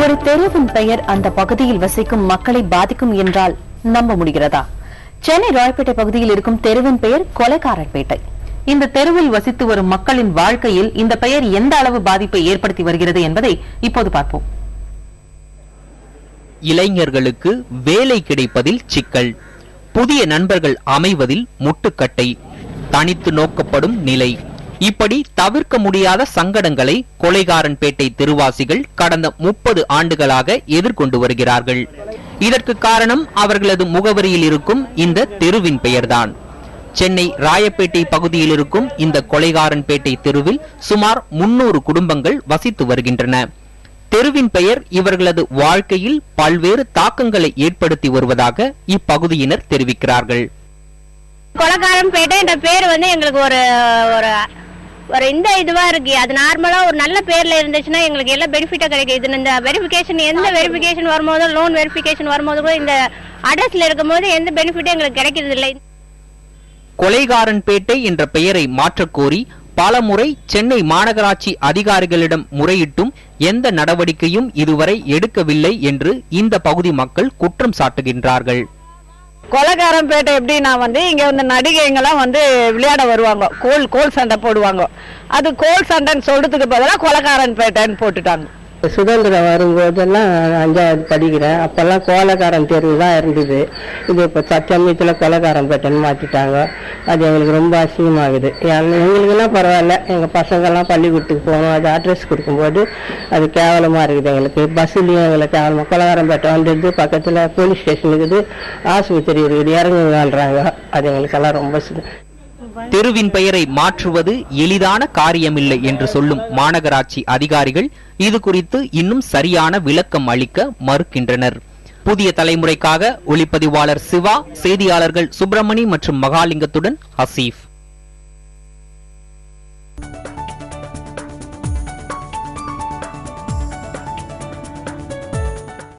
ஒரு தெருவின் பெயர் அந்த பகுதியில் வசிக்கும் மக்களை பாதிக்கும் என்றால் நம்ப முடிகிறதா? சென்னை ராயப்பேட்டை பகுதியில் இருக்கும் தெருவின் பெயர் கொலைகாரன்பேட்டை. இந்த தெருவில் வசித்து வரும் மக்களின் வாழ்க்கையில் இந்த பெயர் எந்த அளவு பாதிப்பை ஏற்படுத்தி வருகிறது என்பதை இப்போது பார்ப்போம். இளைஞர்களுக்கு வேலை கிடைப்பதில் சிக்கல், புதிய நண்பர்கள் அமைவதில் முட்டுக்கட்டை, தனித்து நோக்கப்படும் நிலை, இப்படி தவிர்க்க முடியாத சங்கடங்களை கொலைகாரன்பேட்டை தெருவாசிகள் கடந்த 30 ஆண்டுகளாக எதிர்கொண்டு வருகிறார்கள். இதற்கு காரணம் அவர்களது முகவரியில் இருக்கும் இந்த தெருவின் பெயர்தான். சென்னை ராயப்பேட்டை பகுதியில் இருக்கும் இந்த கொலைகாரன்பேட்டை தெருவில் சுமார் 300 குடும்பங்கள் வசித்து வருகின்றன. தெருவின் பெயர் இவர்களது வாழ்க்கையில் பல்வேறு தாக்கங்களை ஏற்படுத்தி வருவதாக இப்பகுதியினர் தெரிவிக்கிறார்கள். கொலைகாரன்பேட்டை என்ற பேர் எங்களுக்கு ஒரு இந்த இதுவா இருக்கு. அது நார்மலா ஒரு நல்ல பேர்ல இருந்துச்சுன்னா எங்களுக்கு எல்லாம் பெனிஃபிட்டா கிடைக்கும். இந்த வெரிஃபிகேஷன் எந்த வெரிஃபிகேஷன் வரும்போது, லோன் வெரிஃபிகேஷன் வரும்போது கூட இந்த அட்ரஸ்ல இருக்கும்போது எந்த பெனிஃபிட்டும் எங்களுக்கு கிடைக்கிறது இல்லை. கொலைகாரன்பேட்டை என்ற பெயரை மாற்றக் கோரி பலமுறை சென்னை மாநகராட்சி அதிகாரிகளிடம் முறையிட்டும் எந்த நடவடிக்கையும் இதுவரை எடுக்கவில்லை என்று இந்த பகுதி மக்கள் குற்றம் சாட்டுகின்றார்கள். கொலைகாரன்பேட்டை எப்படின்னா இங்க நடிகைங்கெல்லாம் விளையாட வருவாங்க, கோல் சண்டை போடுவாங்க. அது கோல் சண்டைன்னு சொல்றதுக்கு பதிலாக கொலைகாரன்பேட்டைன்னு போட்டுட்டாங்க. சுதந்திரம் வரும்போதெல்லாம் 5வது படிக்கிறேன். அப்பெல்லாம் கோலக்காரன் தெருவு தான் இருந்தது. இது இப்போ சமயத்தில் கொலைகாரன்பேட்டைன்னு மாற்றிட்டாங்க. அது எங்களுக்கு ரொம்ப அசிங்கமாகுது. எங்களுக்கெல்லாம் பரவாயில்ல, எங்கள் பசங்கள்லாம் பள்ளிக்கூடத்துக்கு போகணும், அது அட்ரஸ் கொடுக்கும்போது அது கேவலமாக இருக்குது எங்களுக்கு. பஸ்ஸுலேயும் எங்களுக்கு கேவலமாக கொலைகாரன்பேட்டை வந்துடுது, பக்கத்தில் போலீஸ் ஸ்டேஷன் இருக்குது, ஆஸ்பத்திரி இருக்குது, இறங்கி வாழ்றாங்க. அது எங்களுக்கெல்லாம் ரொம்ப தெருவின் பெயரை மாற்றுவது எளிதான காரியமில்லை என்று சொல்லும் மாநகராட்சி அதிகாரிகள் இது குறித்து இன்னும் சரியான விளக்கம் அளிக்க மறுக்கின்றனர். புதிய தலைமுறைக்காக ஒளிப்பதிவாளர் சிவா, செய்தியாளர்கள் சுப்பிரமணி மற்றும் மகாலிங்கத்துடன் ஹசீப்.